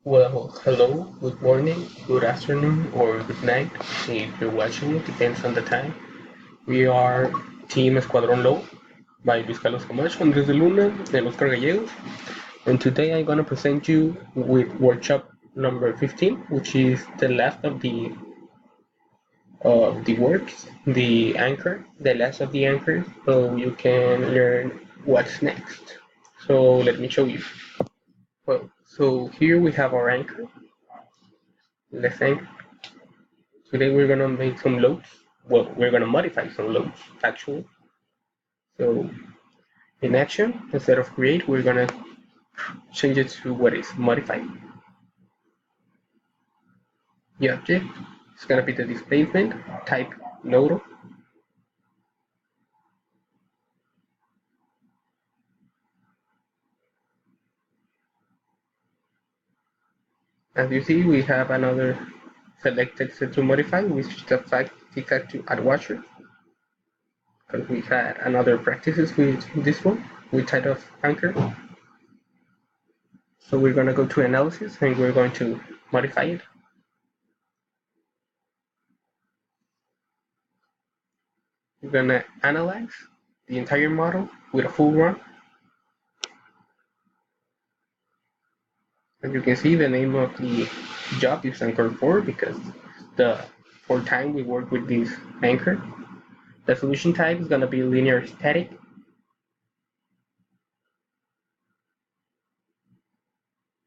Well, hello, good morning, good afternoon, or good night. If you're watching it, depends on the time. We are Team Escuadrón Low by Luis Carlos Camacho, Andrés de Luna, and Oscar Gallegos. And today I'm gonna present you with workshop number 15, which is the last of the works, the anchor, the last of the anchors, so you can learn what's next. So let me show you. Well, so here we have our anchor. Let's anchor. Today we're gonna make some loads. Well, we're gonna modify some loads actually. So in action, instead of create, we're gonna change it to what is modify. The object is gonna be the displacement type nodal. As you see, we have another selected set to modify, which is the fact to add washer. Because we had another practices with this one, with type of anchor. So we're gonna go to analysis and we're going to modify it. We're gonna analyze the entire model with a full run. As you can see, the name of the job is Anchor 4 because the for time we work with this anchor. The solution type is gonna be linear static.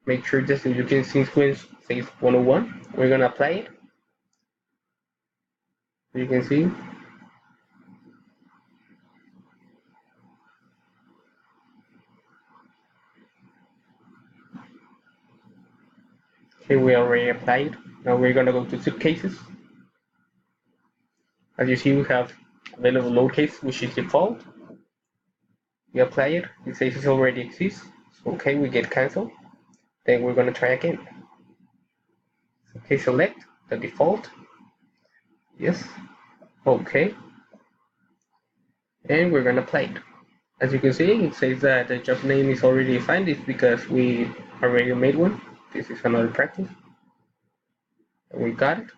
Make sure the solution sequence says 101. We're gonna apply it. You can see. Okay, we already applied. Now we're gonna go to suitcases. As you see, we have available load case, which is default. We apply it. It says it already exists. Okay, we get cancel. Then we're gonna try again. Okay, select the default. Yes. Okay. And we're gonna play it. As you can see, it says that the job name is already defined. It's because we already made one. This is another practice. And we got it.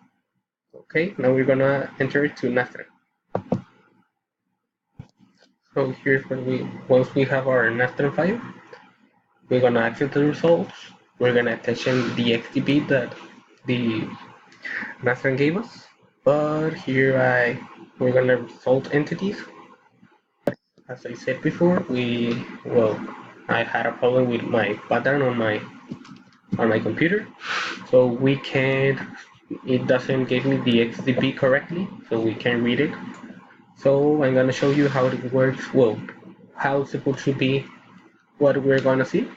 Okay, now we're gonna enter it to Nastran. So here's what once we have our Nastran file, we're gonna access the results. We're gonna attach in the XDB that the Nastran gave us. But here we're gonna result entities. As I said before, I had a problem with my pattern on my computer, so we can't. It doesn't give me the XDP correctly, so we can't read it. So I'm gonna show you how it works. Well, how it's supposed to be. What we're gonna see.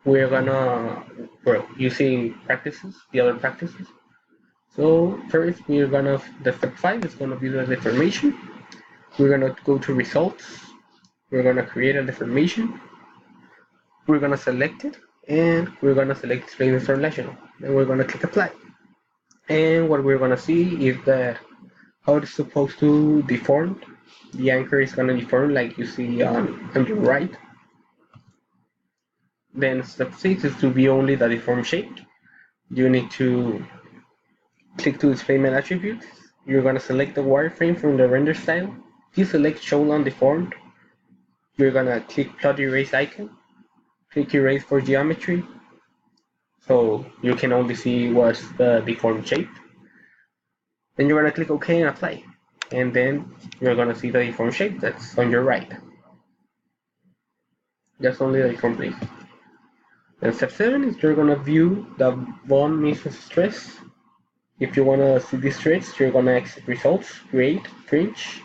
We're gonna using practices, the other practices. So first we're gonna the step 5 is gonna be the deformation. We're gonna go to results. We're gonna create a deformation. We're gonna select it, and we're gonna select display international. Then we're gonna click apply. And what we're gonna see is that how it's supposed to deform. The anchor is gonna deform like you see on your right. Then step 6 is to be only the deformed shape. You need to click to display main attributes. You're gonna select the wireframe from the render style. If you select show undeformed, you're gonna click plot erase icon. Click erase for geometry, so you can only see what's the deformed shape. Then you're gonna click OK and apply, and then you're gonna see the deformed shape that's on your right. That's only the deformed place. And step 7 is you're gonna view the von Mises stress. If you wanna see the stress, you're gonna exit results, create, fringe.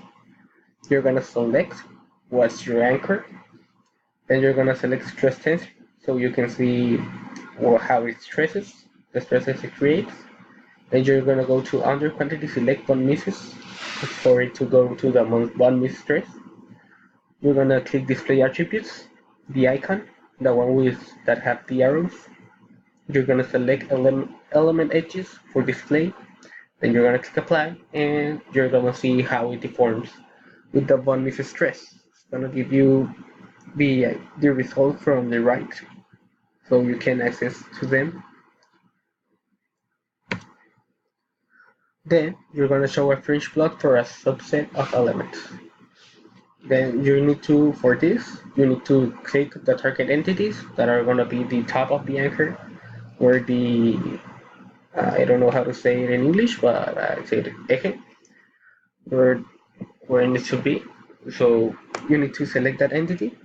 You're gonna select what's your anchor. Then you're gonna select stress tensor, so you can see how it stresses, the stresses it creates. Then you're gonna go to under quantity select von Mises for it to go to the von Mises stress. You're gonna click display attributes, the icon, the one that have the arrows. You're gonna select element edges for display. Then you're gonna click apply, and you're gonna see how it deforms with the von Mises stress. It's gonna give you the result from the right, so you can access to them. Then you're going to show a fringe plot for a subset of elements. Then you need to, for this, you need to click the target entities that are going to be the top of the anchor, where the, I don't know how to say it in English, but I say it eje, where, where it needs to be. So you need to select that entity.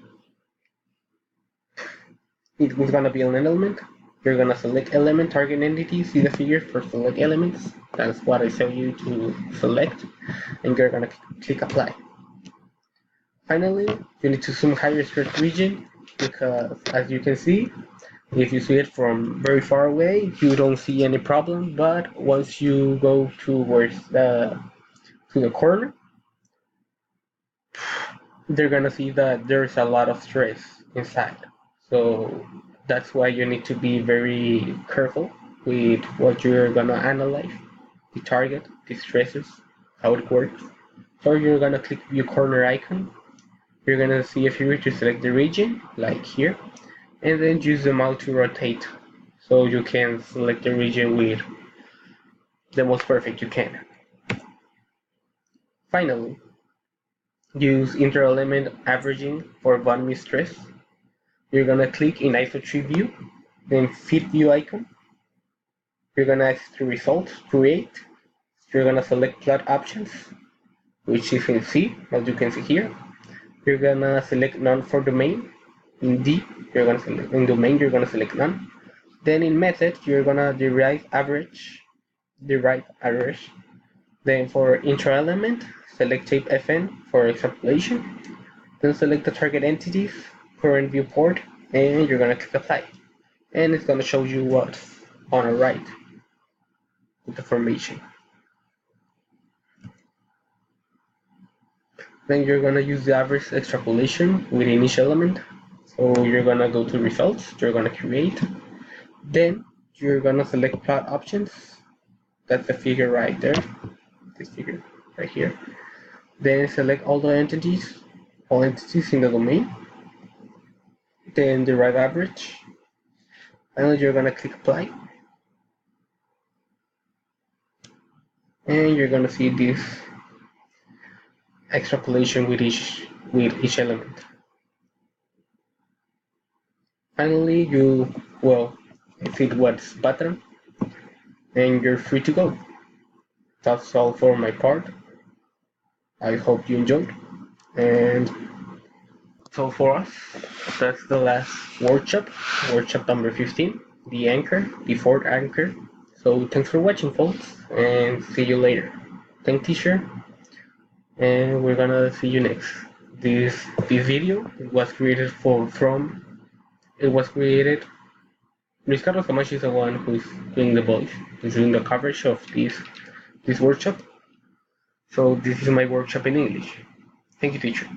It is going to be an element. You're going to select element, target entity, see the figure for select elements. That's what I tell you to select, and you're going to click apply. Finally, you need to zoom higher skirt region because, as you can see, if you see it from very far away, you don't see any problem. But once you go towards the corner, they're gonna see that there's a lot of stress inside. So that's why you need to be very careful with what you're gonna analyze, the target, the stresses, how it works. So you're gonna click view corner icon. You're gonna see if you were to select the region, like here, and then use the mouse to rotate. So you can select the region with the most perfect you can. Finally, use inter-element averaging for von Mises stress. You're gonna click in isotree view, then fit view icon. You're gonna access the results, create. You're gonna select plot options, which is in C, as you can see here. You're gonna select none for domain. In D, you're gonna select in domain, you're gonna select none. Then in method, you're gonna derive average. Then for intra-element, select tape FN for extrapolation. Then select the target entities, current viewport, and you're gonna click apply. And it's gonna show you what's on the right with the formation. Then you're gonna use the average extrapolation within each element. So you're gonna go to results, you're gonna create. Then you're gonna select plot options. That's the figure right there. This figure right here. Then select all entities in the domain. Then derive average. Finally, you're gonna click apply. And you're gonna see this extrapolation with each element. Finally, you fit what's pattern, and you're free to go. That's all for my part. I hope you enjoyed. And so for us, that's the last workshop number 15, the anchor, the fourth anchor. So thanks for watching, folks, and see you later. Thank teacher, and we're gonna see you next. This video was created Luis Carlos Camacho is the one who's doing the voice, who's doing the coverage of this workshop. So this is my workshop in English. Thank you, teacher.